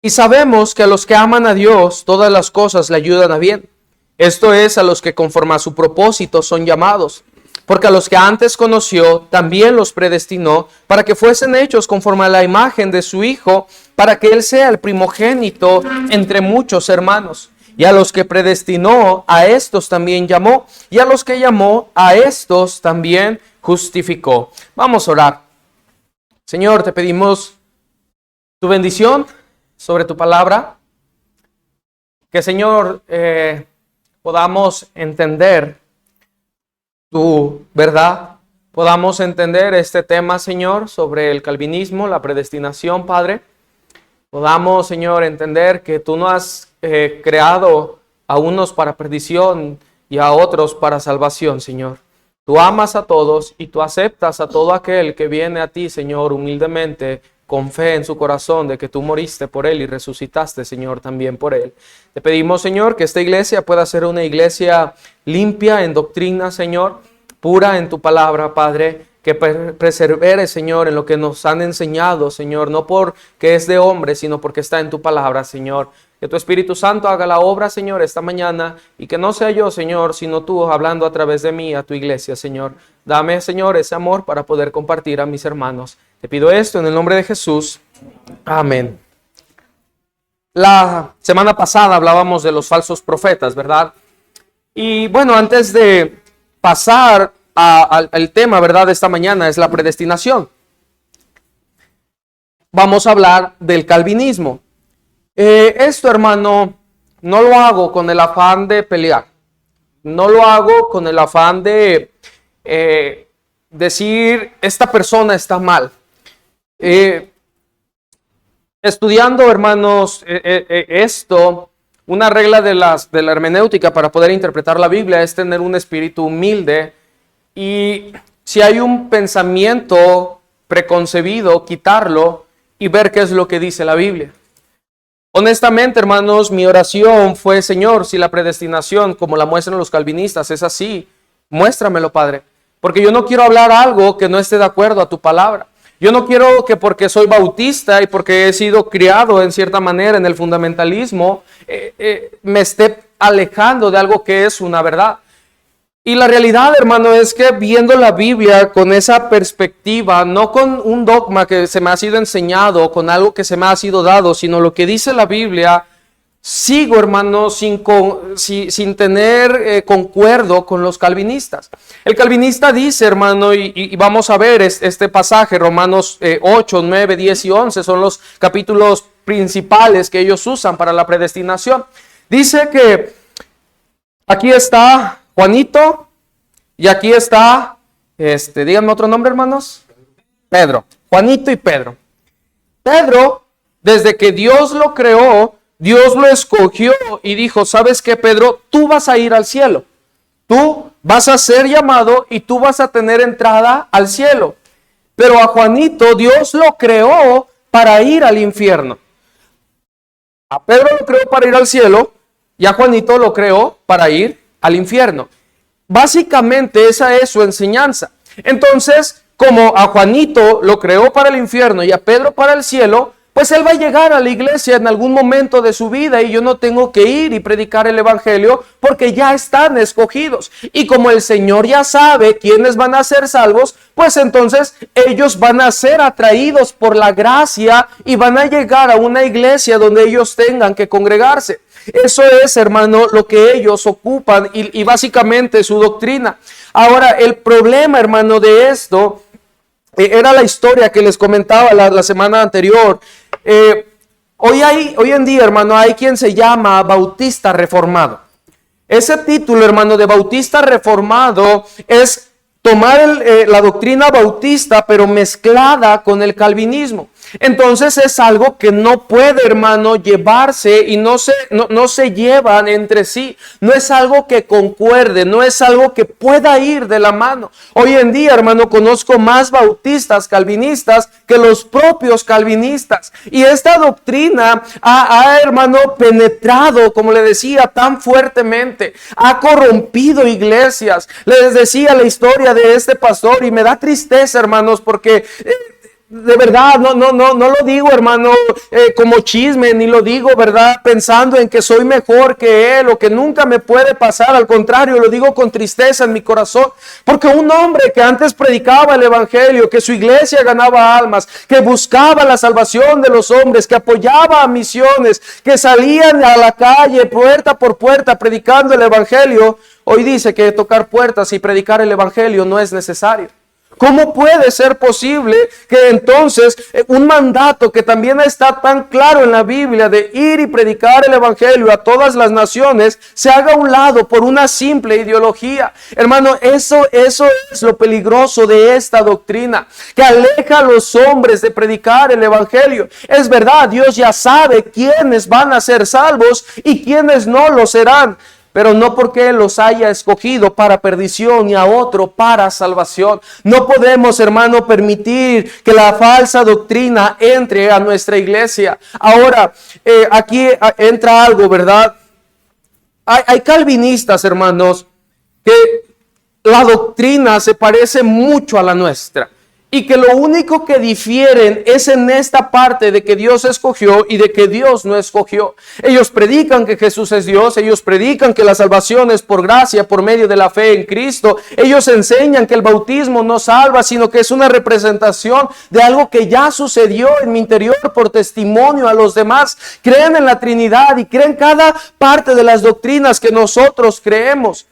Y sabemos que a los que aman a Dios, todas las cosas le ayudan a bien. Esto es, a los que conforme a su propósito son llamados. Porque a los que antes conoció, también los predestinó para que fuesen hechos conforme a la imagen de su Hijo, para que Él sea el primogénito entre muchos hermanos. Y a los que predestinó, a estos también llamó. Y a los que llamó, a estos también justificó. Vamos a orar. Señor, te pedimos tu bendición sobre tu palabra. Que, Señor, podamos entender tu verdad, podamos entender este tema, Señor, sobre el calvinismo, la predestinación, Padre. Podamos, Señor, entender que tú no has creado a unos para perdición y a otros para salvación, Señor. Tú amas a todos y tú aceptas a todo aquel que viene a ti, Señor, humildemente, con fe en su corazón de que tú moriste por él y resucitaste, Señor, también por él. Te pedimos, Señor, que esta iglesia pueda ser una iglesia limpia en doctrina, Señor, pura en tu palabra, Padre, que persevere, Señor, en lo que nos han enseñado, Señor, no porque es de hombre, sino porque está en tu palabra, Señor. Que tu Espíritu Santo haga la obra, Señor, esta mañana, y que no sea yo, Señor, sino tú hablando a través de mí a tu iglesia, Señor. Dame, Señor, ese amor para poder compartir a mis hermanos. Te pido esto en el nombre de Jesús. Amén. La semana pasada hablábamos de los falsos profetas, ¿verdad? Y bueno, antes de pasar al tema, ¿verdad?, de esta mañana, es la predestinación. Vamos a hablar del calvinismo. Esto, hermano, no lo hago con el afán de pelear. No lo hago con el afán de decir, esta persona está mal. Estudiando, hermanos, esto, una regla de la hermenéutica para poder interpretar la Biblia es tener un espíritu humilde, y si hay un pensamiento preconcebido, quitarlo y ver qué es lo que dice la Biblia. Honestamente, hermanos, mi oración fue: Señor, si la predestinación, como la muestran los calvinistas, es así, muéstramelo, Padre, porque yo no quiero hablar algo que no esté de acuerdo a tu palabra. Yo no quiero que porque soy bautista y porque he sido criado en cierta manera en el fundamentalismo, me esté alejando de algo que es una verdad. Y la realidad, hermano, es que viendo la Biblia con esa perspectiva, no con un dogma que se me ha sido enseñado, con algo que se me ha sido dado, sino lo que dice la Biblia, sigo, hermano, sin tener concuerdo con los calvinistas. El calvinista dice, hermano, y vamos a ver este pasaje, Romanos 8, 9, 10 y 11, son los capítulos principales que ellos usan para la predestinación. Dice que aquí está Juanito, y aquí está, díganme otro nombre, hermanos. Pedro. Juanito y Pedro. Pedro, desde que Dios lo creó, Dios lo escogió y dijo: ¿sabes qué, Pedro? Tú vas a ir al cielo. Tú vas a ser llamado y tú vas a tener entrada al cielo. Pero a Juanito Dios lo creó para ir al infierno. A Pedro lo creó para ir al cielo y a Juanito lo creó para ir al infierno. Básicamente esa es su enseñanza. Entonces, como a Juanito lo creó para el infierno y a Pedro para el cielo, pues él va a llegar a la iglesia en algún momento de su vida y yo no tengo que ir y predicar el evangelio porque ya están escogidos. Y como el Señor ya sabe quiénes van a ser salvos, pues entonces ellos van a ser atraídos por la gracia y van a llegar a una iglesia donde ellos tengan que congregarse. Eso es, hermano, lo que ellos ocupan y básicamente su doctrina. Ahora, el problema, hermano, de esto era la historia que les comentaba la semana anterior. Hoy en día, hermano, hay quien se llama bautista reformado. Ese título, hermano, de bautista reformado es tomar la doctrina bautista, pero mezclada con el calvinismo. Entonces es algo que no puede, hermano, llevarse y no se llevan entre sí. No es algo que concuerde, no es algo que pueda ir de la mano. Hoy en día, hermano, conozco más bautistas calvinistas que los propios calvinistas. Y esta doctrina hermano, penetrado, como le decía, tan fuertemente. Ha corrompido iglesias. Les decía la historia de este pastor y me da tristeza, hermanos, porque de verdad, no lo digo, hermano, como chisme, ni lo digo, ¿verdad? Pensando en que soy mejor que él o que nunca me puede pasar. Al contrario, lo digo con tristeza en mi corazón, porque un hombre que antes predicaba el evangelio, que su iglesia ganaba almas, que buscaba la salvación de los hombres, que apoyaba a misiones, que salían a la calle puerta por puerta predicando el evangelio, hoy dice que tocar puertas y predicar el evangelio no es necesario. ¿Cómo puede ser posible que entonces un mandato que también está tan claro en la Biblia de ir y predicar el evangelio a todas las naciones se haga a un lado por una simple ideología? Hermano, eso es lo peligroso de esta doctrina, que aleja a los hombres de predicar el evangelio. Es verdad, Dios ya sabe quiénes van a ser salvos y quiénes no lo serán, pero no porque Él los haya escogido para perdición y a otro para salvación. No podemos, hermano, permitir que la falsa doctrina entre a nuestra iglesia. Ahora, aquí entra algo, ¿verdad? Hay calvinistas, hermanos, que la doctrina se parece mucho a la nuestra. Y que lo único que difieren es en esta parte de que Dios escogió y de que Dios no escogió. Ellos predican que Jesús es Dios, ellos predican que la salvación es por gracia, por medio de la fe en Cristo. Ellos enseñan que el bautismo no salva, sino que es una representación de algo que ya sucedió en mi interior por testimonio a los demás. Creen en la Trinidad y creen cada parte de las doctrinas que nosotros creemos.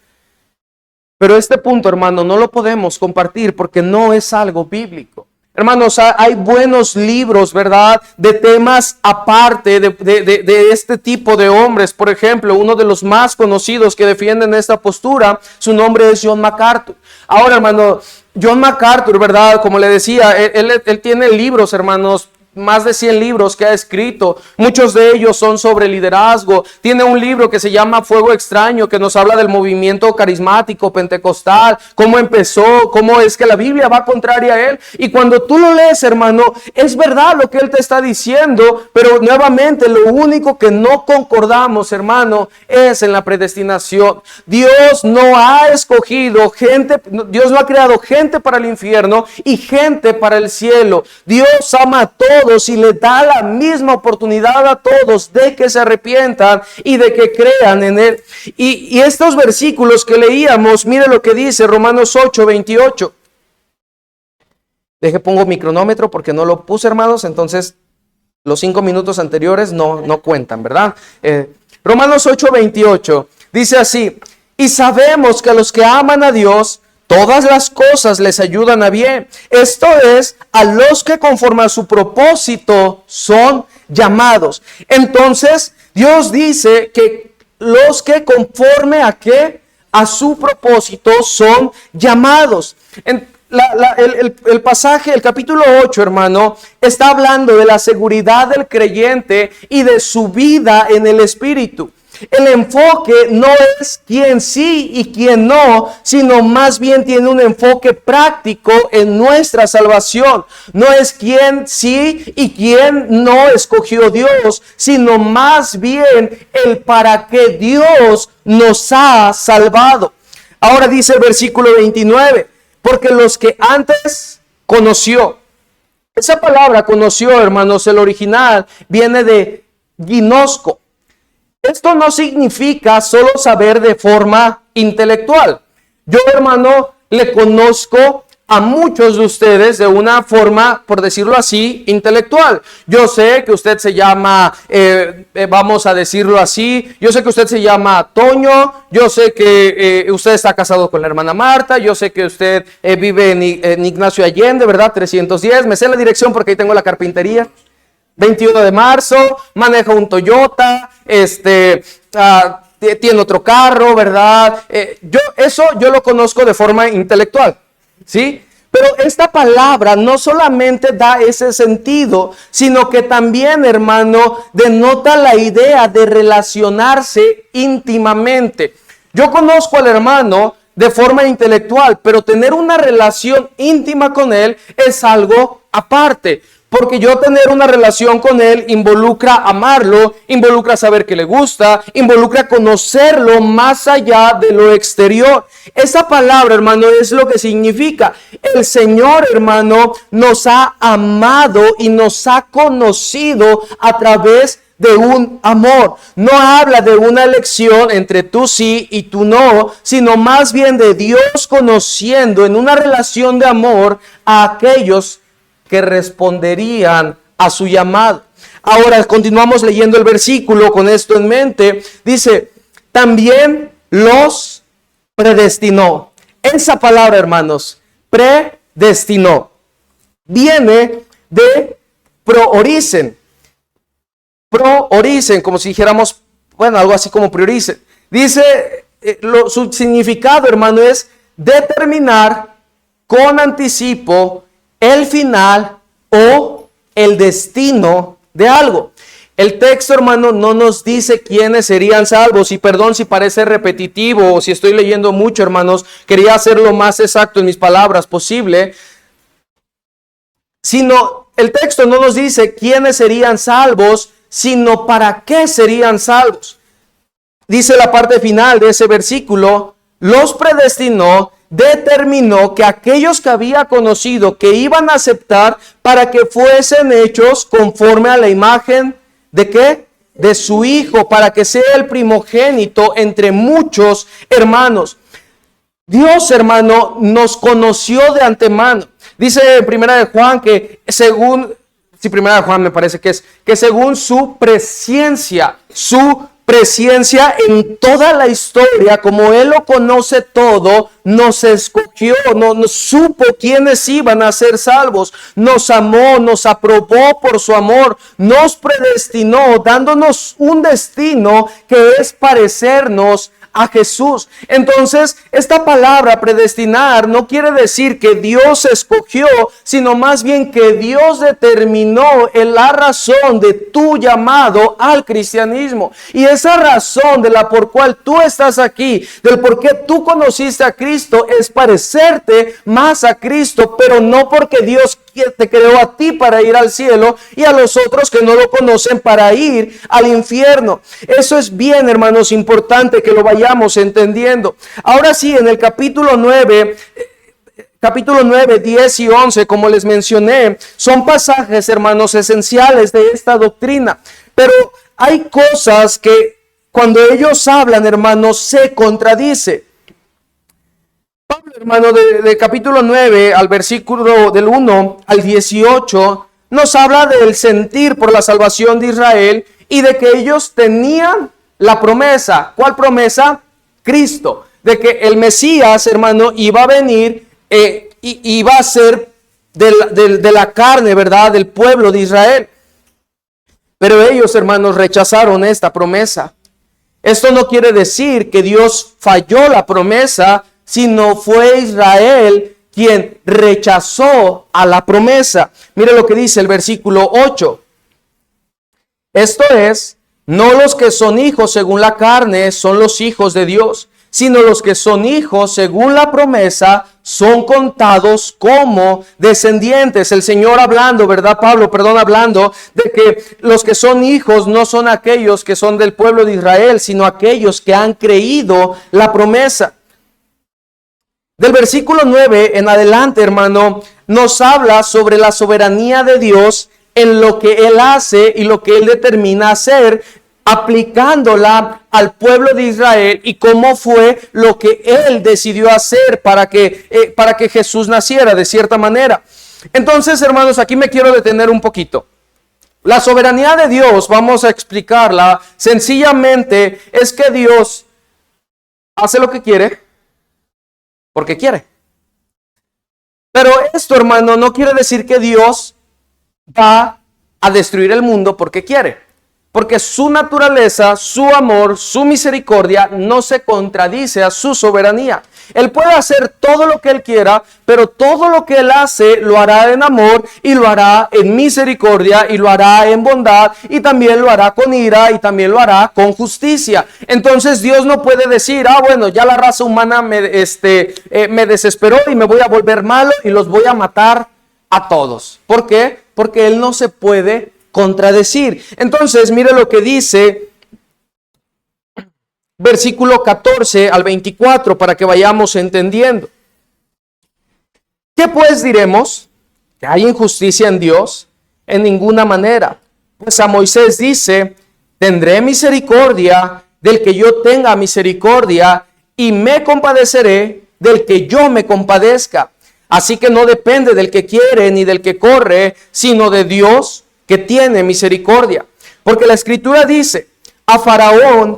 Pero este punto, hermano, no lo podemos compartir porque no es algo bíblico. Hermanos, hay buenos libros, ¿verdad? De temas aparte de este tipo de hombres. Por ejemplo, uno de los más conocidos que defienden esta postura, su nombre es John MacArthur. Ahora, hermano, John MacArthur, ¿verdad? Como le decía, él tiene libros, hermanos, más de 100 libros que ha escrito, muchos de ellos son sobre liderazgo. Tiene un libro que se llama Fuego Extraño, que nos habla del movimiento carismático pentecostal, cómo empezó, cómo es que la Biblia va contraria a él. Y cuando tú lo lees, hermano, es verdad lo que él te está diciendo, pero nuevamente lo único que no concordamos, hermano, es en la predestinación. Dios no ha escogido gente, Dios no ha creado gente para el infierno y gente para el cielo. Dios ama a todos y le da la misma oportunidad a todos de que se arrepientan y de que crean en Él. Y estos versículos que leíamos, mire lo que dice Romanos 8:28. Pongo mi cronómetro porque no lo puse, hermanos, entonces los 5 minutos anteriores no cuentan, ¿verdad? Romanos 8:28 dice así: y sabemos que a los que aman a Dios, todas las cosas les ayudan a bien. Esto es, a los que conforme a su propósito son llamados. Entonces, Dios dice que los que conforme a qué, a su propósito son llamados. El pasaje, el capítulo 8, hermano, está hablando de la seguridad del creyente y de su vida en el Espíritu. El enfoque no es quién sí y quién no, sino más bien tiene un enfoque práctico en nuestra salvación. No es quién sí y quién no escogió Dios, sino más bien el para qué Dios nos ha salvado. Ahora dice el versículo 29, porque los que antes conoció. Esa palabra conoció, hermanos, el original viene de ginosco. Esto no significa solo saber de forma intelectual. Yo, hermano, le conozco a muchos de ustedes de una forma, por decirlo así, intelectual. Yo sé que usted se llama, vamos a decirlo así, yo sé que usted se llama Toño, yo sé que usted está casado con la hermana Marta, yo sé que usted vive en Ignacio Allende, ¿verdad? 310, me sé la dirección porque ahí tengo la carpintería. 21 de marzo, maneja un Toyota, tiene otro carro, ¿verdad? Yo lo conozco de forma intelectual, ¿sí? Pero esta palabra no solamente da ese sentido, sino que también, hermano, denota la idea de relacionarse íntimamente. Yo conozco al hermano de forma intelectual, pero tener una relación íntima con él es algo aparte. Porque yo tener una relación con Él involucra amarlo, involucra saber que le gusta, involucra conocerlo más allá de lo exterior. Esa palabra, hermano, es lo que significa. El Señor, hermano, nos ha amado y nos ha conocido a través de un amor. No habla de una elección entre tú sí y tú no, sino más bien de Dios conociendo en una relación de amor a aquellos que responderían a su llamado. Ahora continuamos leyendo el versículo con esto en mente. Dice, también los predestinó. Esa palabra, hermanos, predestinó, viene de prooricen. Prooricen, como si dijéramos, bueno, algo así como prioricen. Dice, su significado, hermano, es determinar con anticipo el final o el destino de algo. El texto, hermano, no nos dice quiénes serían salvos. Y perdón si parece repetitivo o si estoy leyendo mucho, hermanos. Quería hacer lo más exacto en mis palabras posible. Sino, el texto no nos dice quiénes serían salvos, sino para qué serían salvos. Dice la parte final de ese versículo, los predestinó, determinó que aquellos que había conocido que iban a aceptar para que fuesen hechos conforme a la imagen de ¿qué? De su Hijo, para que sea el primogénito entre muchos hermanos. Dios, hermano, nos conoció de antemano. Dice en Primera de Juan que según, Primera de Juan me parece que es, que según su presciencia en toda la historia, como Él lo conoce todo, nos escogió, nos supo quiénes iban a ser salvos, nos amó, nos aprobó por su amor, nos predestinó, dándonos un destino que es parecernos a Jesús. Entonces, esta palabra predestinar no quiere decir que Dios escogió, sino más bien que Dios determinó en la razón de tu llamado al cristianismo. Y esa razón de la por cual tú estás aquí, del por qué tú conociste a Cristo, es parecerte más a Cristo, pero no porque Dios te creó a ti para ir al cielo y a los otros que no lo conocen para ir al infierno. Eso es bien, hermanos, importante que lo vayamos entendiendo. Ahora sí, en el capítulo 9, 10 y 11, como les mencioné, son pasajes, hermanos, esenciales de esta doctrina. Pero hay cosas que cuando ellos hablan, hermanos, se contradice. Pablo, hermano, de capítulo 9 al versículo del 1 al 18, nos habla del sentir por la salvación de Israel y de que ellos tenían la promesa. ¿Cuál promesa? Cristo. De que el Mesías, hermano, iba a venir y iba a ser de la carne, ¿verdad? Del pueblo de Israel. Pero ellos, hermanos, rechazaron esta promesa. Esto no quiere decir que Dios falló la promesa, sino fue Israel quien rechazó a la promesa. Mire lo que dice el versículo 8. Esto es, no los que son hijos según la carne son los hijos de Dios, sino los que son hijos según la promesa son contados como descendientes. El Señor hablando, ¿verdad, Pablo? Hablando de que los que son hijos no son aquellos que son del pueblo de Israel, sino aquellos que han creído la promesa. Del versículo 9 en adelante, hermano, nos habla sobre la soberanía de Dios en lo que Él hace y lo que Él determina hacer, aplicándola al pueblo de Israel y cómo fue lo que Él decidió hacer para que Jesús naciera de cierta manera. Entonces, hermanos, aquí me quiero detener un poquito. La soberanía de Dios, vamos a explicarla sencillamente, es que Dios hace lo que quiere porque quiere. Pero esto, hermano, no quiere decir que Dios va a destruir el mundo porque quiere. Porque su naturaleza, su amor, su misericordia no se contradice a su soberanía. Él puede hacer todo lo que Él quiera, pero todo lo que Él hace lo hará en amor y lo hará en misericordia y lo hará en bondad y también lo hará con ira y también lo hará con justicia. Entonces Dios no puede decir, bueno, ya la raza humana me desesperó y me voy a volver malo y los voy a matar a todos. ¿Por qué? porque Él no se puede contradecir. Entonces, mire lo que dice versículo 14 al 24 para que vayamos entendiendo. ¿Qué pues diremos? ¿Que hay injusticia en Dios? En ninguna manera. Pues a Moisés dice, tendré misericordia del que yo tenga misericordia y me compadeceré del que yo me compadezca. Así que no depende del que quiere ni del que corre, sino de Dios que tiene misericordia. Porque la Escritura dice a Faraón,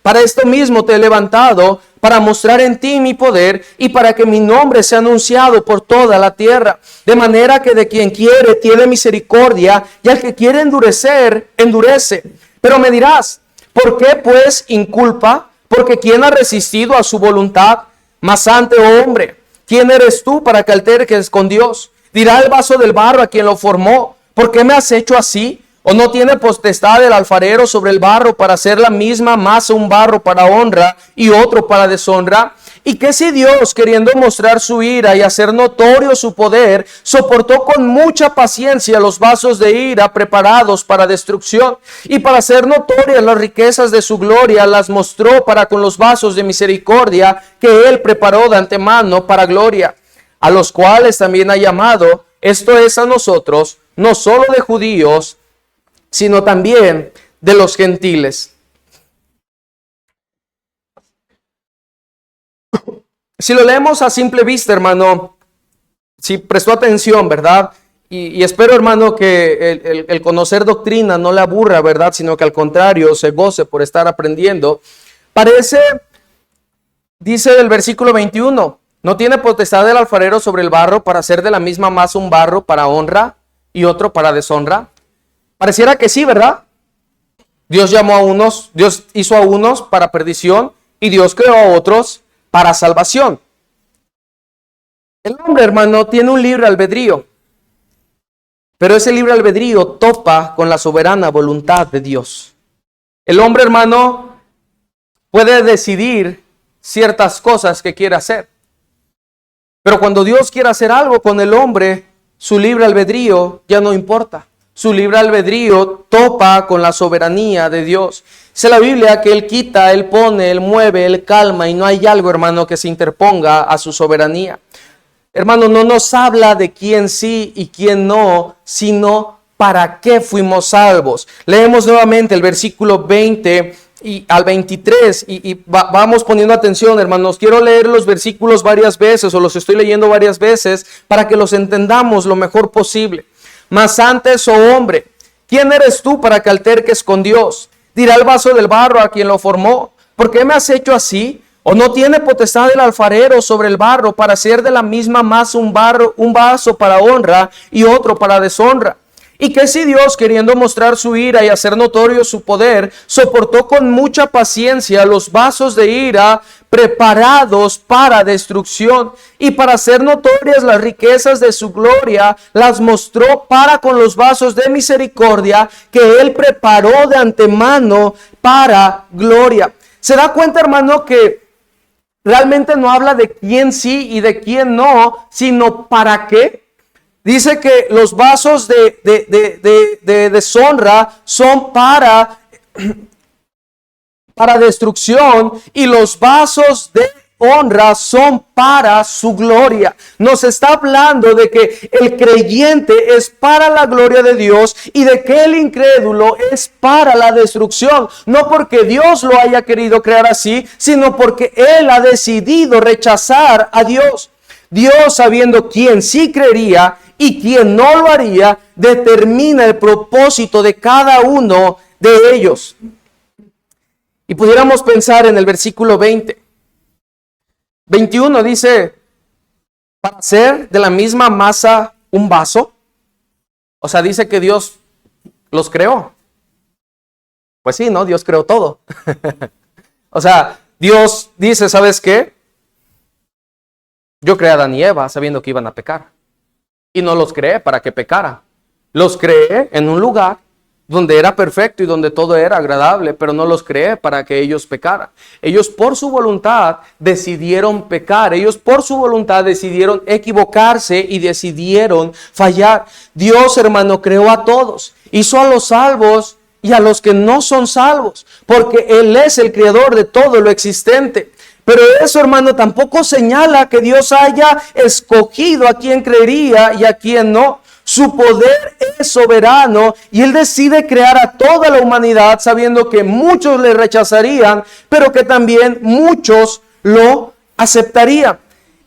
para esto mismo te he levantado, para mostrar en ti mi poder y para que mi nombre sea anunciado por toda la tierra. De manera que de quien quiere tiene misericordia y al que quiere endurecer, endurece. Pero me dirás, ¿por qué pues inculpa? Porque ¿quién ha resistido a su voluntad? Mas ante, oh hombre, ¿quién eres tú para que alterques con Dios? Dirá el vaso del barro a quien lo formó, ¿por qué me has hecho así? ¿O no tiene potestad el alfarero sobre el barro para hacer la misma masa un barro para honra y otro para deshonra? ¿Y qué si Dios, queriendo mostrar su ira y hacer notorio su poder, soportó con mucha paciencia los vasos de ira preparados para destrucción? Y para hacer notorias las riquezas de su gloria, las mostró para con los vasos de misericordia que Él preparó de antemano para gloria, a los cuales también ha llamado, esto es a nosotros, no solo de judíos, sino también de los gentiles. Si lo leemos a simple vista, hermano, si prestó atención, ¿verdad? Y espero, hermano, que el conocer doctrina no le aburra, ¿verdad? Sino que al contrario, se goce por estar aprendiendo. Parece, dice el versículo 21, ¿no tiene potestad el alfarero sobre el barro para hacer de la misma masa un barro para honra y otro para deshonra? Pareciera que sí, ¿verdad? Dios hizo a unos para perdición y Dios creó a otros para salvación. El hombre, hermano, tiene un libre albedrío, pero ese libre albedrío topa con la soberana voluntad de Dios. El hombre, hermano, puede decidir ciertas cosas que quiere hacer, pero cuando Dios quiere hacer algo con el hombre, su libre albedrío ya no importa. Su libre albedrío topa con la soberanía de Dios. Dice la Biblia que Él quita, Él pone, Él mueve, Él calma y no hay algo, hermano, que se interponga a su soberanía. Hermano, no nos habla de quién sí y quién no, sino para qué fuimos salvos. Leemos nuevamente el versículo 20 y al 23 y vamos poniendo atención, hermanos. Quiero leer los versículos varias veces o los estoy leyendo varias veces para que los entendamos lo mejor posible. Mas antes, oh hombre, ¿quién eres tú para que alterques con Dios? Dirá el vaso del barro a quien lo formó, ¿por qué me has hecho así? ¿O no tiene potestad el alfarero sobre el barro para hacer de la misma masa un vaso para honra y otro para deshonra? ¿Y qué si Dios, queriendo mostrar su ira y hacer notorio su poder, soportó con mucha paciencia los vasos de ira preparados para destrucción y para hacer notorias las riquezas de su gloria, las mostró para con los vasos de misericordia que Él preparó de antemano para gloria? ¿Se da cuenta, hermano, que realmente no habla de quién sí y de quién no, sino para qué? Dice que los vasos de deshonra son para destrucción y los vasos de honra son para su gloria. Nos está hablando de que el creyente es para la gloria de Dios y de que el incrédulo es para la destrucción. No porque Dios lo haya querido crear así, sino porque Él ha decidido rechazar a Dios. Dios, sabiendo quién sí creería y quién no lo haría, determina el propósito de cada uno de ellos. Y pudiéramos pensar en el versículo 21 dice, para hacer de la misma masa un vaso. O sea, dice que Dios los creó. Pues sí, ¿no? Dios creó todo. O sea, Dios dice, ¿sabes qué? Yo creé a Adán y Eva sabiendo que iban a pecar. Y no los creé para que pecaran. Los creé en un lugar donde era perfecto y donde todo era agradable, pero no los creé para que ellos pecaran. Ellos por su voluntad decidieron pecar, ellos por su voluntad decidieron equivocarse y decidieron fallar. Dios, hermano, creó a todos, hizo a los salvos y a los que no son salvos, porque Él es el creador de todo lo existente. Pero eso, hermano, tampoco señala que Dios haya escogido a quien creería y a quien no. Su poder es soberano y Él decide crear a toda la humanidad sabiendo que muchos le rechazarían, pero que también muchos lo aceptarían.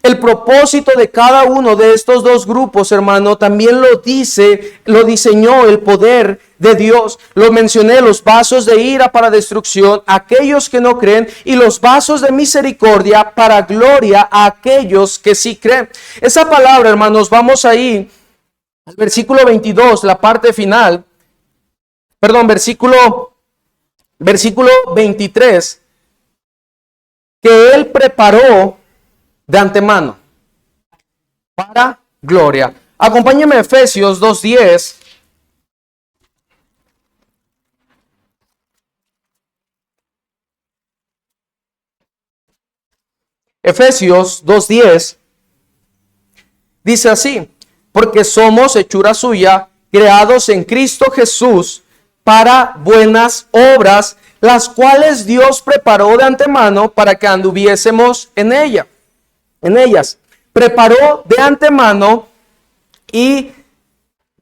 El propósito de cada uno de estos dos grupos, hermano, también lo diseñó el poder de Dios. Lo mencioné, los vasos de ira para destrucción, aquellos que no creen, y los vasos de misericordia para gloria a aquellos que sí creen. Esa palabra, hermanos, vamos ahí al versículo 22, la parte final, versículo 23, que Él preparó de antemano para gloria. Acompáñame a Efesios 2:10. Efesios 2:10 dice así: porque somos hechura suya, creados en Cristo Jesús para buenas obras, las cuales Dios preparó de antemano para que anduviésemos en ellas. Preparó de antemano y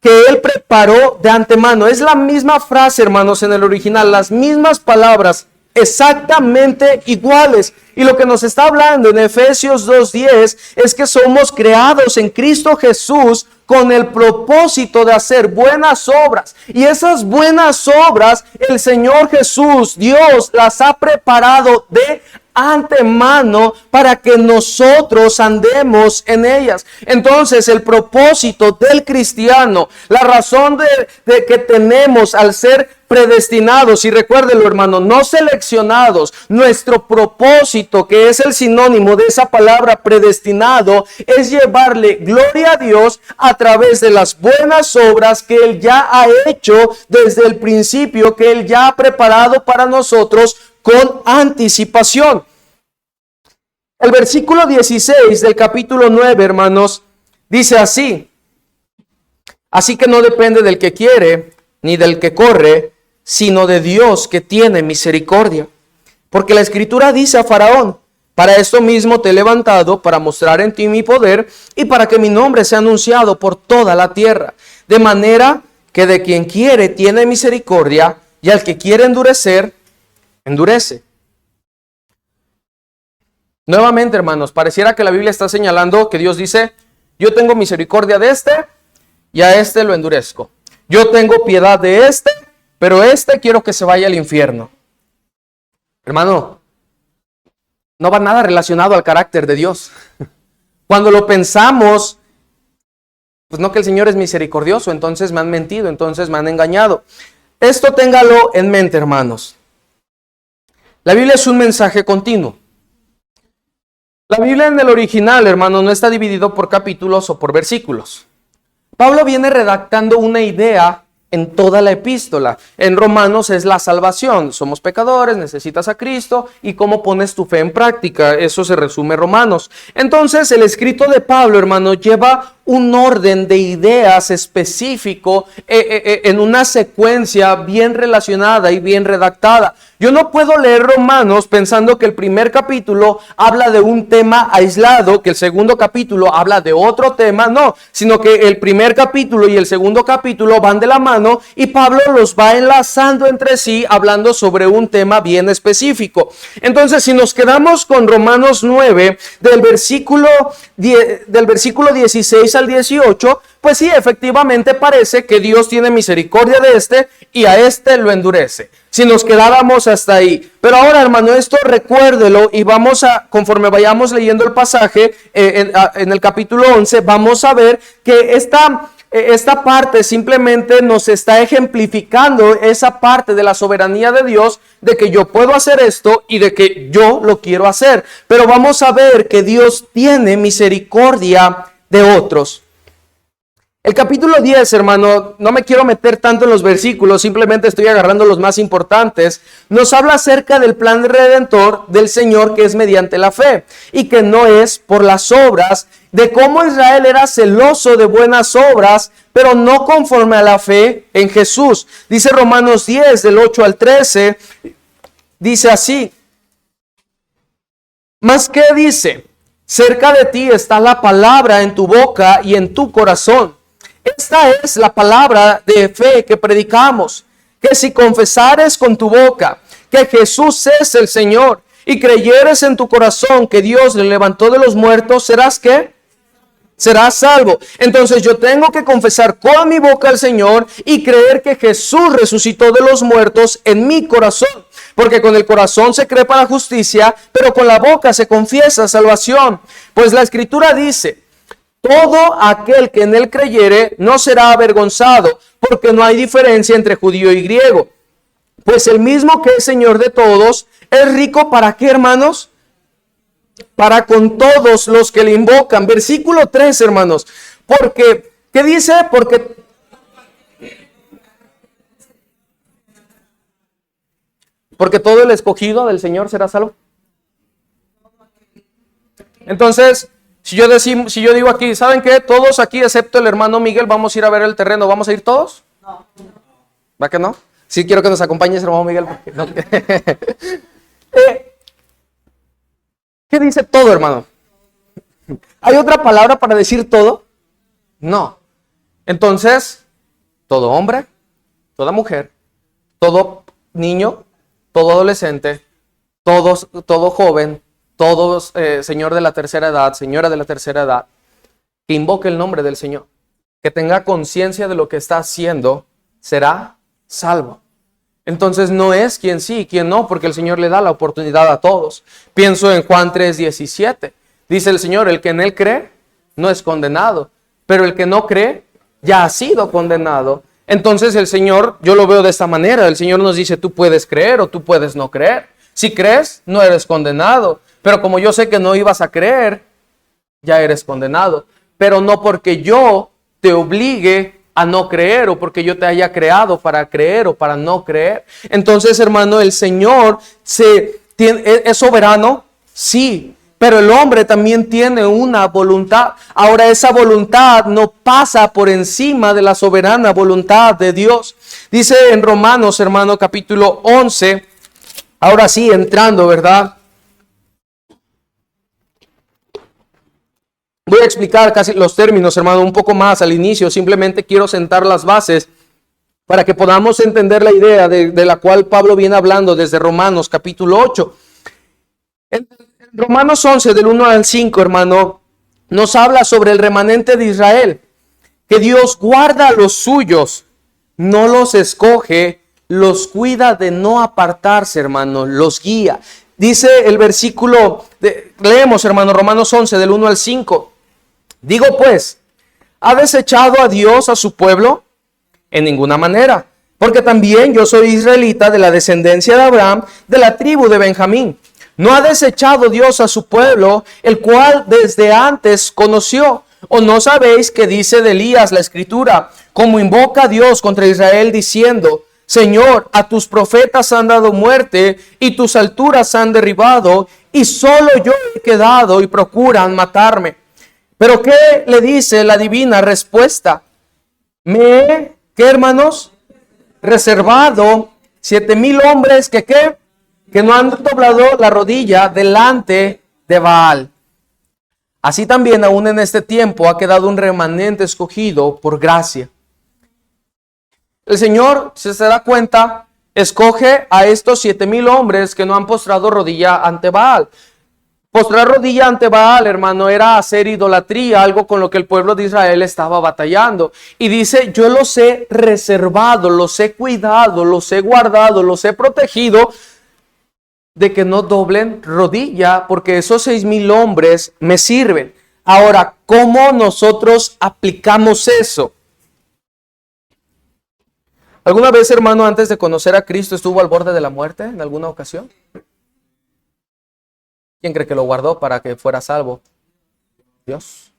que Él preparó de antemano. Es la misma frase, hermanos, en el original, las mismas palabras, exactamente iguales. Y lo que nos está hablando en Efesios 2:10 es que somos creados en Cristo Jesús con el propósito de hacer buenas obras. Y esas buenas obras el Señor Jesús, Dios, las ha preparado de antemano para que nosotros andemos en ellas. Entonces, el propósito del cristiano, la razón de que tenemos al ser predestinados, y recuérdenlo, hermano, no seleccionados, nuestro propósito, que es el sinónimo de esa palabra predestinado, es llevarle gloria a Dios a través de las buenas obras que Él ya ha hecho desde el principio, que Él ya ha preparado para nosotros con anticipación. El versículo 16 del capítulo 9, hermanos, dice así: así que no depende del que quiere, ni del que corre, sino de Dios que tiene misericordia. Porque la Escritura dice a Faraón: para esto mismo te he levantado, para mostrar en ti mi poder, y para que mi nombre sea anunciado por toda la tierra. De manera que de quien quiere tiene misericordia, y al que quiere endurecer, endurece. Nuevamente, hermanos, pareciera que la Biblia está señalando que Dios dice: yo tengo misericordia de este, y a este lo endurezco. Yo tengo piedad de este, pero este quiero que se vaya al infierno. Hermano, no va nada relacionado al carácter de Dios. Cuando lo pensamos, pues no, que el Señor es misericordioso, entonces me han mentido, entonces me han engañado. Esto téngalo en mente, hermanos. La Biblia es un mensaje continuo. La Biblia en el original, hermano, no está dividido por capítulos o por versículos. Pablo viene redactando una idea en toda la epístola. En Romanos es la salvación. Somos pecadores, necesitas a Cristo y cómo pones tu fe en práctica. Eso se resume en Romanos. Entonces, el escrito de Pablo, hermano, lleva un orden de ideas específico en una secuencia bien relacionada y bien redactada. Yo no puedo leer Romanos pensando que el primer capítulo habla de un tema aislado, que el segundo capítulo habla de otro tema, no, sino que el primer capítulo y el segundo capítulo van de la mano y Pablo los va enlazando entre sí, hablando sobre un tema bien específico. Entonces, si nos quedamos con Romanos 9, del versículo 16 al 18, pues sí, efectivamente parece que Dios tiene misericordia de este y a este lo endurece. Si nos quedáramos hasta ahí. Pero ahora, hermano, esto recuérdelo y vamos a, conforme vayamos leyendo el pasaje en el capítulo 11, vamos a ver que esta parte simplemente nos está ejemplificando esa parte de la soberanía de Dios, de que yo puedo hacer esto y de que yo lo quiero hacer. Pero vamos a ver que Dios tiene misericordia de otros. El capítulo 10, hermano, no me quiero meter tanto en los versículos, simplemente estoy agarrando los más importantes. Nos habla acerca del plan redentor del Señor, que es mediante la fe y que no es por las obras, de cómo Israel era celoso de buenas obras, pero no conforme a la fe en Jesús. Dice Romanos 10, del 8 al 13, dice así: ¿Mas qué dice? Cerca de ti está la palabra en tu boca y en tu corazón. Esta es la palabra de fe que predicamos, que si confesares con tu boca que Jesús es el Señor y creyeres en tu corazón que Dios le levantó de los muertos, ¿serás qué? Serás salvo. Entonces yo tengo que confesar con mi boca al Señor y creer que Jesús resucitó de los muertos en mi corazón. Porque con el corazón se cree para justicia, pero con la boca se confiesa salvación. Pues la Escritura dice: todo aquel que en él creyere no será avergonzado, porque no hay diferencia entre judío y griego. Pues el mismo que es Señor de todos, es rico ¿para qué, hermanos? Para con todos los que le invocan. Versículo 3, hermanos. Porque, ¿qué dice? Porque todo el escogido del Señor será salvo. Entonces, si yo digo aquí, ¿saben qué? Todos aquí, excepto el hermano Miguel, vamos a ir a ver el terreno. ¿Vamos a ir todos? No. ¿Va que no? Sí, quiero que nos acompañes, hermano Miguel. Porque no. ¿Qué dice todo, hermano? ¿Hay otra palabra para decir todo? No. Entonces, todo hombre, toda mujer, todo niño, todo adolescente, todo joven, todo señor de la tercera edad, señora de la tercera edad, que invoque el nombre del Señor, que tenga conciencia de lo que está haciendo, será salvo. Entonces no es quien sí y quien no, porque el Señor le da la oportunidad a todos. Pienso en Juan 3:17. Dice el Señor: el que en él cree no es condenado, pero el que no cree ya ha sido condenado. Entonces el Señor, yo lo veo de esta manera, el Señor nos dice: tú puedes creer o tú puedes no creer. Si crees, no eres condenado, pero como yo sé que no ibas a creer, ya eres condenado. Pero no porque yo te obligue a no creer o porque yo te haya creado para creer o para no creer. Entonces, hermano, el Señor es soberano, sí, pero el hombre también tiene una voluntad. Ahora, esa voluntad no pasa por encima de la soberana voluntad de Dios. Dice en Romanos, hermano, capítulo 11, ahora sí, entrando, ¿verdad? Voy a explicar casi los términos, hermano, un poco más al inicio. Simplemente quiero sentar las bases para que podamos entender la idea de la cual Pablo viene hablando desde Romanos capítulo 8. En Romanos 11, del 1 al 5, hermano, nos habla sobre el remanente de Israel, que Dios guarda a los suyos, no los escoge, los cuida de no apartarse, hermano, los guía. Dice el versículo, leemos, hermano, Romanos 11, del 1 al 5. Digo pues, ¿ha desechado a Dios a su pueblo? En ninguna manera, porque también yo soy israelita de la descendencia de Abraham, de la tribu de Benjamín. ¿No ha desechado Dios a su pueblo, el cual desde antes conoció? ¿O no sabéis que dice de Elías la Escritura, como invoca a Dios contra Israel diciendo: Señor, a tus profetas han dado muerte y tus alturas han derribado, y solo yo he quedado y procuran matarme? Pero ¿qué le dice la divina respuesta? ¿Qué, hermanos? Reservado 7,000 hombres que no han doblado la rodilla delante de Baal. Así también aún en este tiempo ha quedado un remanente escogido por gracia. El Señor, si se da cuenta, escoge a estos 7,000 hombres que no han postrado rodilla ante Baal. Postrar rodilla ante Baal, hermano, era hacer idolatría, algo con lo que el pueblo de Israel estaba batallando. Y dice: yo los he reservado, los he cuidado, los he guardado, los he protegido de que no doblen rodilla, porque esos 6,000 hombres me sirven. Ahora, ¿cómo nosotros aplicamos eso? ¿Alguna vez, hermano, antes de conocer a Cristo, estuvo al borde de la muerte en alguna ocasión? ¿Quién cree que lo guardó para que fuera salvo? Dios.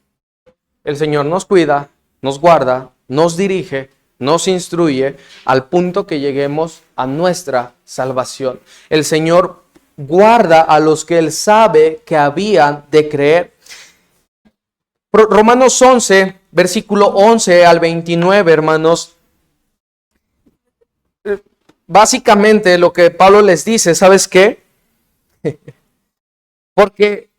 El Señor nos cuida nos guarda, nos dirige, nos instruye al punto que lleguemos a nuestra salvación. El Señor guarda a los que Él sabe que habían de creer. Romanos 11, versículo 11 al 29, hermanos. Básicamente lo que Pablo les dice, ¿sabes qué? Porque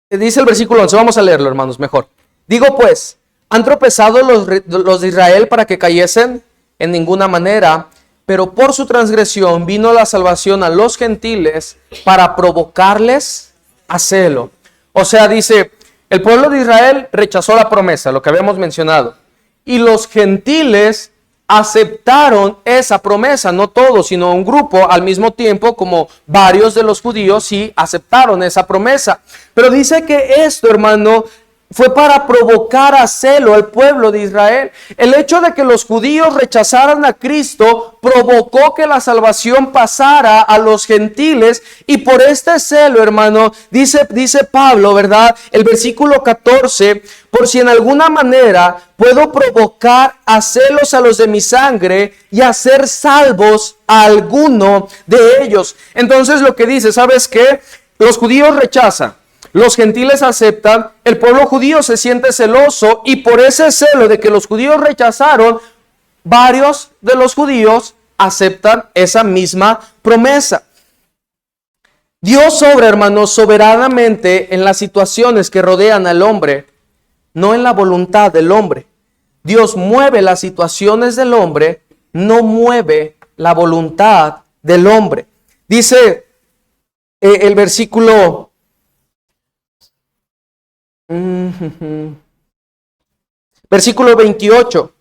dice el versículo 11, vamos a leerlo, hermanos, mejor. Digo pues, ¿han tropezado los de Israel para que cayesen? En ninguna manera, pero por su transgresión vino la salvación a los gentiles para provocarles a celo. O sea, dice, el pueblo de Israel rechazó la promesa, lo que habíamos mencionado, y los gentiles aceptaron esa promesa, no todos, sino un grupo al mismo tiempo, como varios de los judíos sí aceptaron esa promesa. Pero dice que esto, hermano, fue para provocar a celo al pueblo de Israel. El hecho de que los judíos rechazaran a Cristo provocó que la salvación pasara a los gentiles, y por este celo, hermano, dice Pablo, ¿verdad? El versículo 14, por si en alguna manera puedo provocar a celos a los de mi sangre y hacer salvos a alguno de ellos. Entonces lo que dice, ¿sabes qué? Los judíos rechazan, los gentiles aceptan, el pueblo judío se siente celoso, y por ese celo de que los judíos rechazaron, varios de los judíos aceptan esa misma promesa. Dios obra, hermanos, soberanamente en las situaciones que rodean al hombre, no en la voluntad del hombre. Dios mueve las situaciones del hombre, no mueve la voluntad del hombre. Dice el versículo versículo 28.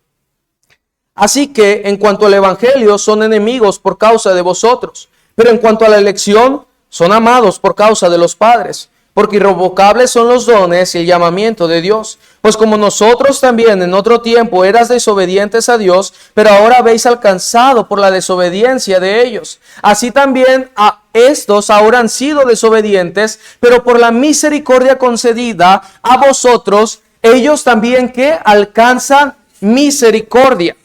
Así que en cuanto al evangelio son enemigos por causa de vosotros, pero en cuanto a la elección son amados por causa de los padres, porque irrevocables son los dones y el llamamiento de Dios. Pues como nosotros también en otro tiempo eras desobedientes a Dios, pero ahora habéis alcanzado por la desobediencia de ellos. Así también a estos ahora han sido desobedientes, pero por la misericordia concedida a vosotros, ellos también que alcanzan misericordia.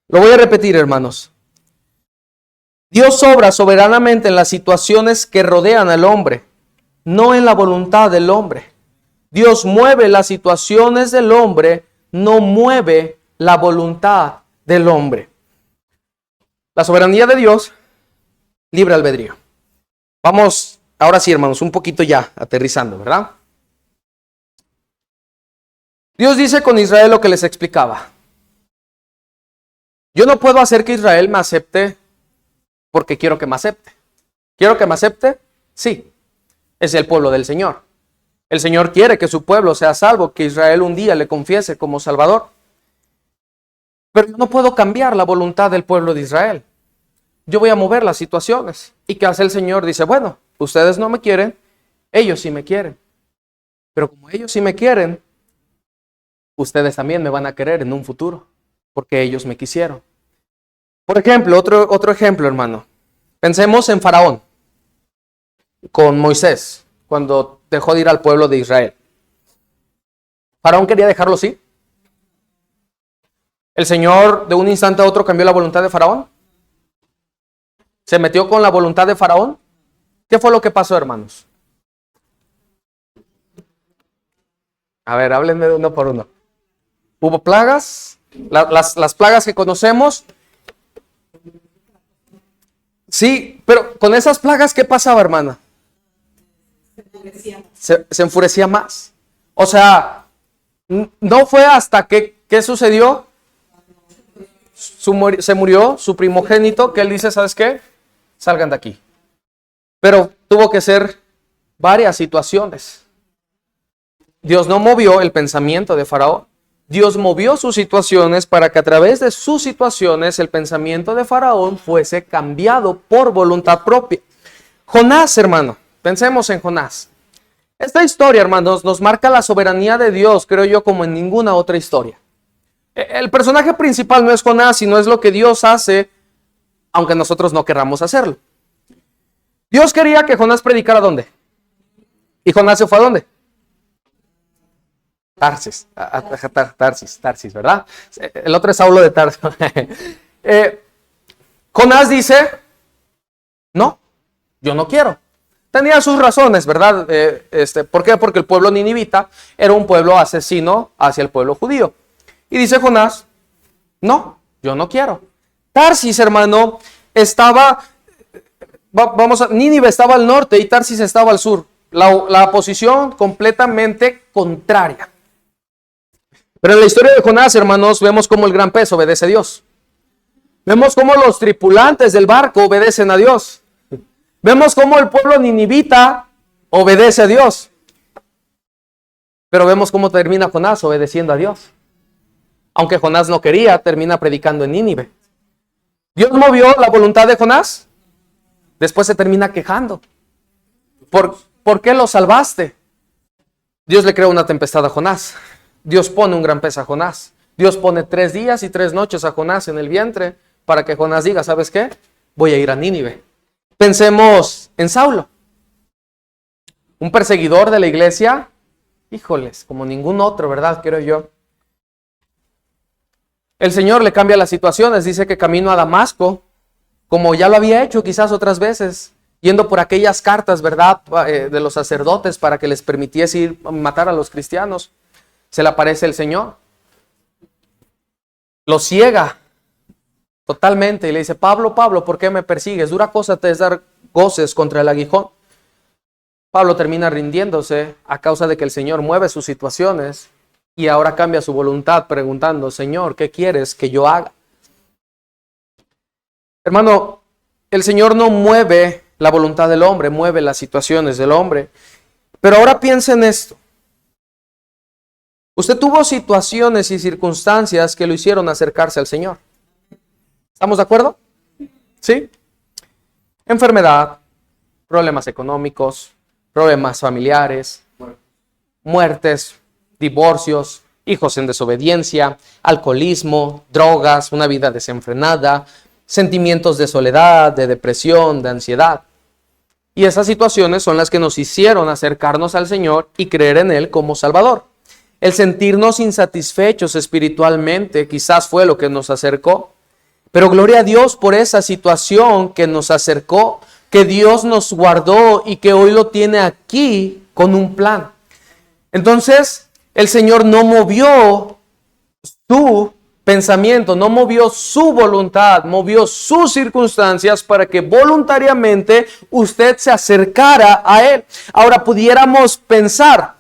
Lo voy a repetir, hermanos. Dios obra soberanamente en las situaciones que rodean al hombre, no en la voluntad del hombre. Dios mueve las situaciones del hombre, no mueve la voluntad del hombre. La soberanía de Dios, libre albedrío. Vamos, ahora sí, hermanos, un poquito ya aterrizando, ¿verdad? Dios dice con Israel lo que les explicaba. Yo no puedo hacer que Israel me acepte porque quiero que me acepte. ¿Quiero que me acepte? Sí. Es el pueblo del Señor. El Señor quiere que su pueblo sea salvo, que Israel un día le confiese como Salvador. Pero yo no puedo cambiar la voluntad del pueblo de Israel. Yo voy a mover las situaciones. ¿Y qué hace el Señor? Dice, bueno, ustedes no me quieren, ellos sí me quieren. Pero como ellos sí me quieren, ustedes también me van a querer en un futuro, porque ellos me quisieron. Por ejemplo, otro ejemplo, hermano. Pensemos en Faraón, con Moisés, cuando dejó de ir al pueblo de Israel. ¿Faraón quería dejarlo así? ¿El Señor de un instante a otro cambió la voluntad de Faraón? ¿Se metió con la voluntad de Faraón? ¿Qué fue lo que pasó, hermanos? A ver, háblenme de uno por uno. ¿Hubo plagas? Las plagas que conocemos. Sí, pero con esas plagas, ¿qué pasaba, hermana? Se enfurecía más. O sea, no fue hasta que, ¿qué sucedió? Se murió su primogénito, que él dice, ¿sabes qué? Salgan de aquí. Pero tuvo que ser varias situaciones. Dios no movió el pensamiento de Faraón. Dios movió sus situaciones para que a través de sus situaciones el pensamiento de Faraón fuese cambiado por voluntad propia. Jonás, hermano, pensemos en Jonás. Esta historia, hermanos, nos marca la soberanía de Dios, creo yo, como en ninguna otra historia. El personaje principal no es Jonás, sino es lo que Dios hace, aunque nosotros no querramos hacerlo. Dios quería que Jonás predicara ¿dónde? ¿Y Jonás se fue a dónde? Tarsis, Tarsis, ¿verdad? El otro es Saulo de Tarso. Jonás dice, no, yo no quiero. Tenía sus razones, ¿verdad? ¿Por qué? Porque el pueblo ninivita era un pueblo asesino hacia el pueblo judío. Y dice Jonás, no, yo no quiero. Tarsis, hermano, Nínive estaba al norte y Tarsis estaba al sur. La posición completamente contraria. Pero en la historia de Jonás, hermanos, vemos cómo el gran pez obedece a Dios. Vemos cómo los tripulantes del barco obedecen a Dios. Vemos cómo el pueblo ninivita obedece a Dios. Pero vemos cómo termina Jonás obedeciendo a Dios. Aunque Jonás no quería, termina predicando en Nínive. ¿Dios movió la voluntad de Jonás? Después se termina quejando. ¿Por qué lo salvaste? Dios le crea una tempestad a Jonás. Dios pone un gran pez a Jonás. Dios pone 3 días y 3 noches a Jonás en el vientre para que Jonás diga, ¿sabes qué? Voy a ir a Nínive. Pensemos en Saulo. Un perseguidor de la iglesia, híjoles, como ningún otro, ¿verdad? Creo yo. El Señor le cambia las situaciones, dice que camino a Damasco, como ya lo había hecho quizás otras veces, yendo por aquellas cartas, ¿verdad? De los sacerdotes para que les permitiese ir a matar a los cristianos. Se le aparece el Señor. Lo ciega totalmente y le dice, Pablo, ¿por qué me persigues? Dura cosa te es dar goces contra el aguijón. Pablo termina rindiéndose a causa de que el Señor mueve sus situaciones y ahora cambia su voluntad preguntando, Señor, ¿qué quieres que yo haga? Hermano, el Señor no mueve la voluntad del hombre, mueve las situaciones del hombre. Pero ahora piensa en esto. Usted tuvo situaciones y circunstancias que lo hicieron acercarse al Señor. ¿Estamos de acuerdo? ¿Sí? Enfermedad, problemas económicos, problemas familiares, muertes, divorcios, hijos en desobediencia, alcoholismo, drogas, una vida desenfrenada, sentimientos de soledad, de depresión, de ansiedad. Y esas situaciones son las que nos hicieron acercarnos al Señor y creer en Él como Salvador. El sentirnos insatisfechos espiritualmente quizás fue lo que nos acercó. Pero gloria a Dios por esa situación que nos acercó, que Dios nos guardó y que hoy lo tiene aquí con un plan. Entonces, el Señor no movió su pensamiento, no movió su voluntad, movió sus circunstancias para que voluntariamente usted se acercara a Él. Ahora pudiéramos pensar,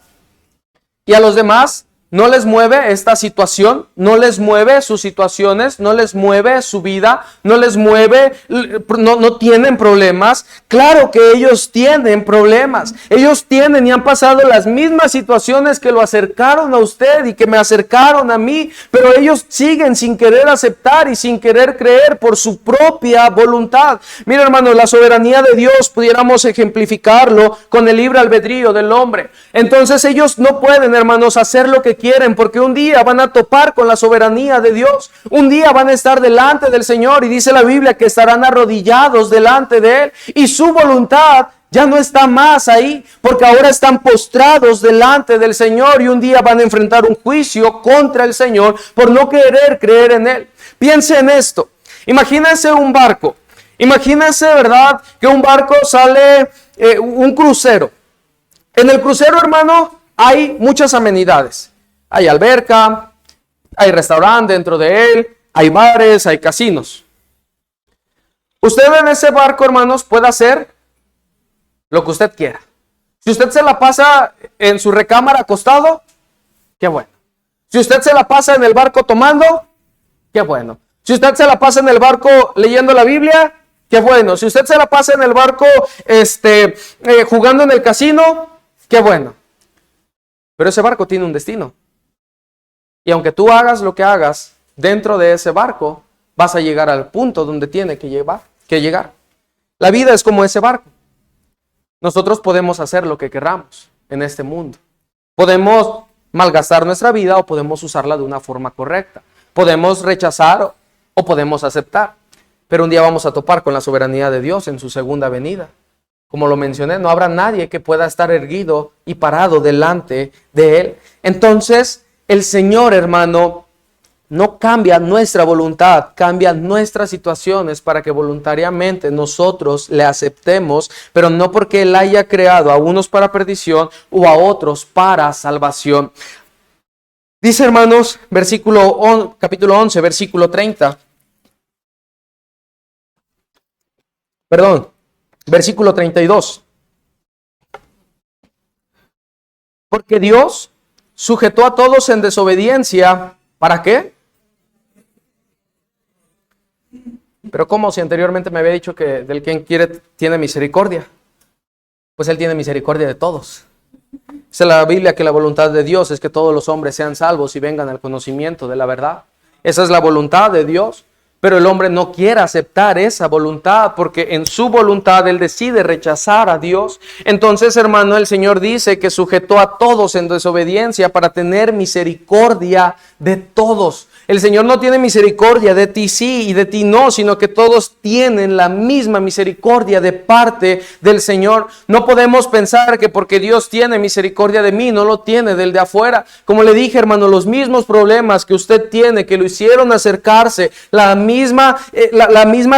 ¿y a los demás no les mueve esta situación? ¿No les mueve sus situaciones? ¿No les mueve su vida? ¿No les mueve? ¿No tienen problemas? Claro que ellos tienen problemas. Ellos tienen y han pasado las mismas situaciones que lo acercaron a usted y que me acercaron a mí. Pero ellos siguen sin querer aceptar y sin querer creer por su propia voluntad. Mira, hermano, la soberanía de Dios pudiéramos ejemplificarlo con el libre albedrío del hombre. Entonces ellos no pueden, hermanos, hacer lo que quieren, porque un día van a topar con la soberanía de Dios. Un día van a estar delante del Señor y dice la Biblia que estarán arrodillados delante de Él y su voluntad ya no está más ahí, porque ahora están postrados delante del Señor y un día van a enfrentar un juicio contra el Señor por no querer creer en Él. Piense en esto. Imagínense un barco. Imagínense, ¿verdad? Que un barco sale, un crucero. En el crucero, hermano, hay muchas amenidades. Hay alberca, hay restaurante dentro de él, hay bares, hay casinos. Usted en ese barco, hermanos, puede hacer lo que usted quiera. Si usted se la pasa en su recámara acostado, qué bueno. Si usted se la pasa en el barco tomando, qué bueno. Si usted se la pasa en el barco leyendo la Biblia, qué bueno. Si usted se la pasa en el barco jugando en el casino, qué bueno. Pero ese barco tiene un destino. Y aunque tú hagas lo que hagas dentro de ese barco, vas a llegar al punto donde tiene que llegar. La vida es como ese barco. Nosotros podemos hacer lo que queramos en este mundo. Podemos malgastar nuestra vida o podemos usarla de una forma correcta. Podemos rechazar o podemos aceptar. Pero un día vamos a topar con la soberanía de Dios en su segunda venida. como lo mencioné, no habrá nadie que pueda estar erguido y parado delante de Él. Entonces, el Señor, hermano, no cambia nuestra voluntad, cambia nuestras situaciones para que voluntariamente nosotros le aceptemos, pero no porque Él haya creado a unos para perdición o a otros para salvación. Dice, hermanos, capítulo 11, versículo 30. Versículo 32. Porque Dios sujetó a todos en desobediencia. ¿Para qué? Pero ¿cómo? Si anteriormente me había dicho que del quien quiere tiene misericordia. Pues Él tiene misericordia de todos. Dice la Biblia que la voluntad de Dios es que todos los hombres sean salvos y vengan al conocimiento de la verdad. Esa es la voluntad de Dios. Pero el hombre no quiere aceptar esa voluntad porque en su voluntad él decide rechazar a Dios. Entonces, hermano, el Señor dice que sujetó a todos en desobediencia para tener misericordia de todos. El Señor no tiene misericordia de ti sí y de ti no, sino que todos tienen la misma misericordia de parte del Señor. No podemos pensar que porque Dios tiene misericordia de mí, no lo tiene del de afuera. Como le dije, hermano, los mismos problemas que usted tiene, que lo hicieron acercarse, la misma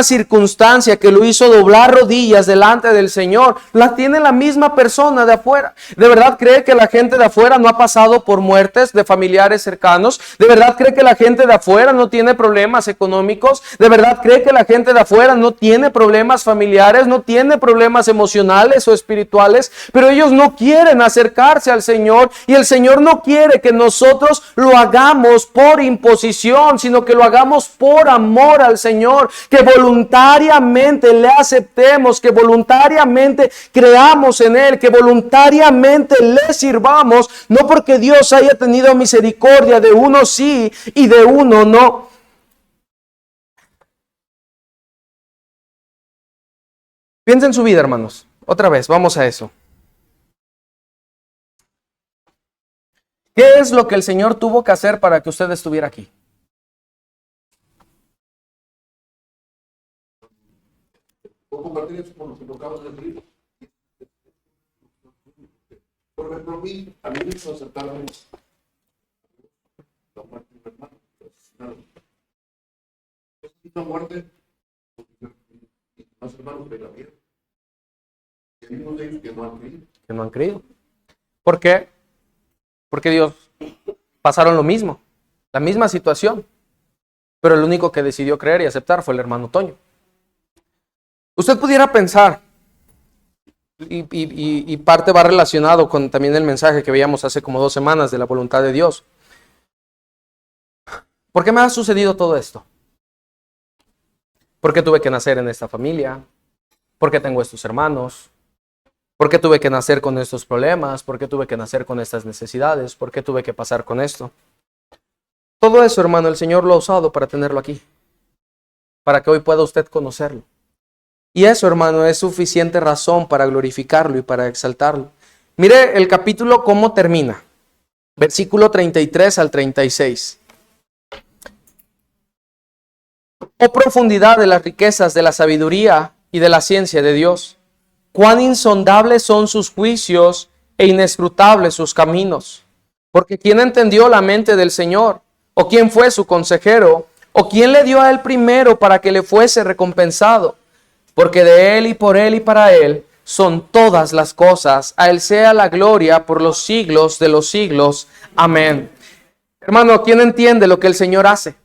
circunstancia que lo hizo doblar rodillas delante del Señor, la tiene la misma persona de afuera. ¿De verdad cree que la gente de afuera no ha pasado por muertes de familiares cercanos? ¿De verdad cree que la gente de afuera no tiene problemas económicos? ¿De verdad cree que la gente de afuera no tiene problemas familiares, no tiene problemas emocionales o espirituales? Pero ellos no quieren acercarse al Señor y el Señor no quiere que nosotros lo hagamos por imposición, sino que lo hagamos por amor al Señor, que voluntariamente le aceptemos, que voluntariamente creamos en Él, que voluntariamente le sirvamos, no porque Dios haya tenido misericordia de uno sí y de uno no. Piensa en su vida, hermanos. Otra vez, vamos a eso. ¿Qué es lo que el Señor tuvo que hacer para que usted estuviera aquí? Por compartir eso con los que tocamos de Cristo. Por ejemplo, a mí me hizo aceptarme la muerte de mi hermano, asesinado. Esta muerte, más hermanos de la vida. Y hay unos de ellos que no han creído. Que no han creído. ¿Por qué? Porque Dios pasaron lo mismo, la misma situación. Pero el único que decidió creer y aceptar fue el hermano Toño. Usted pudiera pensar, y parte va relacionado con también el mensaje que veíamos hace como 2 semanas de la voluntad de Dios. ¿Por qué me ha sucedido todo esto? ¿Por qué tuve que nacer en esta familia? ¿Por qué tengo estos hermanos? ¿Por qué tuve que nacer con estos problemas? ¿Por qué tuve que nacer con estas necesidades? ¿Por qué tuve que pasar con esto? Todo eso, hermano, el Señor lo ha usado para tenerlo aquí, para que hoy pueda usted conocerlo. Y eso, hermano, es suficiente razón para glorificarlo y para exaltarlo. Mire el capítulo cómo termina. Versículo 33 al 36. Oh profundidad de las riquezas de la sabiduría y de la ciencia de Dios. Cuán insondables son sus juicios e inescrutables sus caminos. Porque ¿quién entendió la mente del Señor? ¿O quién fue su consejero? ¿O quién le dio a él primero para que le fuese recompensado? Porque de Él y por Él y para Él son todas las cosas. A Él sea la gloria por los siglos de los siglos. Amén. Hermano, ¿quién entiende lo que el Señor hace?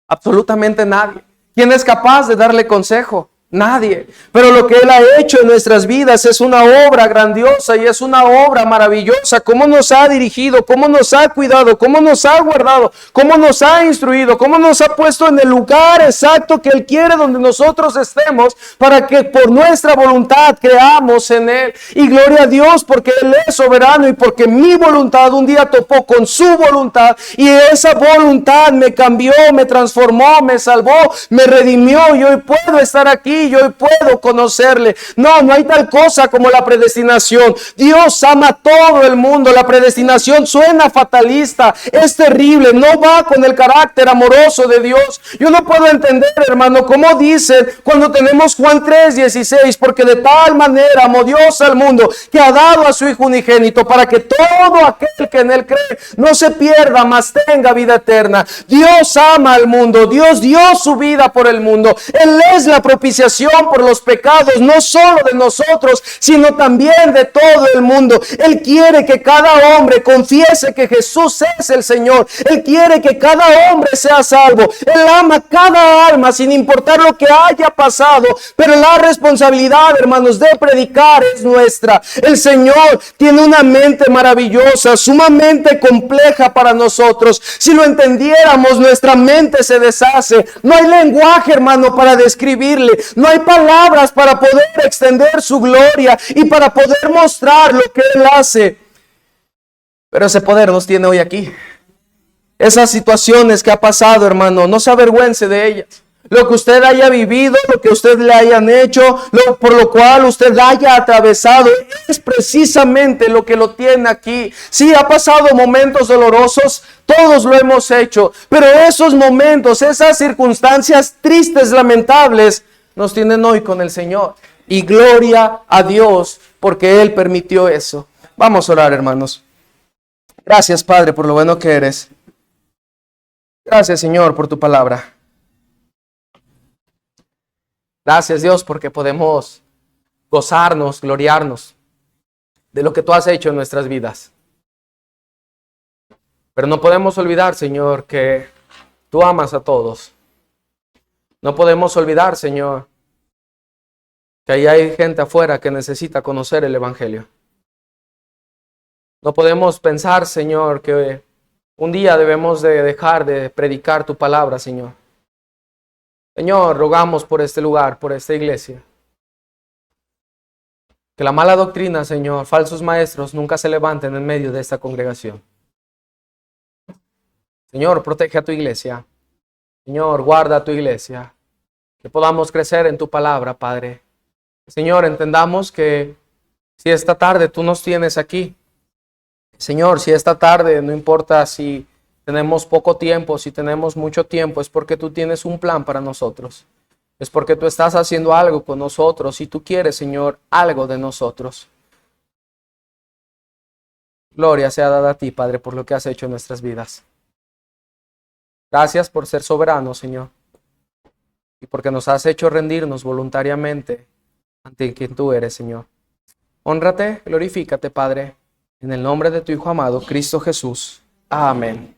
Absolutamente nadie. ¿Quién es capaz de darle consejo? Nadie. Pero lo que Él ha hecho en nuestras vidas es una obra grandiosa y es una obra maravillosa. Cómo nos ha dirigido, cómo nos ha cuidado, cómo nos ha guardado, cómo nos ha instruido, cómo nos ha puesto en el lugar exacto que Él quiere donde nosotros estemos para que por nuestra voluntad creamos en Él. Y gloria a Dios porque Él es soberano y porque mi voluntad un día topó con su voluntad y esa voluntad me cambió, me transformó, me salvó, me redimió y hoy puedo estar aquí maravilla, hoy puedo conocerle. No, no hay tal cosa como la predestinación. Dios ama a todo el mundo. La predestinación suena fatalista, es terrible, no va con el carácter amoroso de Dios. Yo no puedo entender, hermano, cómo dicen cuando tenemos Juan 3:16, porque de tal manera amó Dios al mundo que ha dado a su Hijo unigénito para que todo aquel que en él cree no se pierda, mas tenga vida eterna. Dios ama al mundo, Dios dio su vida por el mundo. Él es la propiciación por los pecados, no solo de nosotros, sino también de todo el mundo. Él quiere que cada hombre confiese que Jesús es el Señor. Él quiere que cada hombre sea salvo. Él ama cada alma sin importar lo que haya pasado, pero la responsabilidad, hermanos, de predicar es nuestra. El Señor tiene una mente maravillosa, sumamente compleja para nosotros. Si lo entendiéramos, nuestra mente se deshace. No hay lenguaje, hermano, para describirle. No hay palabras para poder extender su gloria y para poder mostrar lo que Él hace. Pero ese poder nos tiene hoy aquí. Esas situaciones que ha pasado, hermano, no se avergüence de ellas. Lo que usted haya vivido, lo que usted le hayan hecho, por lo cual usted haya atravesado, es precisamente lo que lo tiene aquí. Sí, ha pasado momentos dolorosos, todos lo hemos hecho, pero esos momentos, esas circunstancias tristes, lamentables, nos tienen hoy con el Señor. Y gloria a Dios, porque Él permitió eso. Vamos a orar, hermanos. Gracias, Padre, por lo bueno que eres. Gracias, Señor, por tu palabra. Gracias, Dios, porque podemos gozarnos, gloriarnos de lo que tú has hecho en nuestras vidas. Pero no podemos olvidar, Señor, que tú amas a todos. No podemos olvidar, Señor, que ahí hay gente afuera que necesita conocer el Evangelio. No podemos pensar, Señor, que un día debemos de dejar de predicar tu palabra, Señor. Señor, rogamos por este lugar, por esta iglesia. Que la mala doctrina, Señor, falsos maestros nunca se levanten en medio de esta congregación. Señor, protege a tu iglesia. Señor, guarda a tu iglesia. Que podamos crecer en tu palabra, Padre. Señor, entendamos que si esta tarde tú nos tienes aquí, Señor, si esta tarde, no importa si tenemos poco tiempo, si tenemos mucho tiempo, es porque tú tienes un plan para nosotros. Es porque tú estás haciendo algo con nosotros y tú quieres, Señor, algo de nosotros. Gloria sea dada a ti, Padre, por lo que has hecho en nuestras vidas. Gracias por ser soberano, Señor. Y porque nos has hecho rendirnos voluntariamente ante quien tú eres, Señor. Hónrate, glorifícate, Padre, en el nombre de tu Hijo amado, Cristo Jesús. Amén.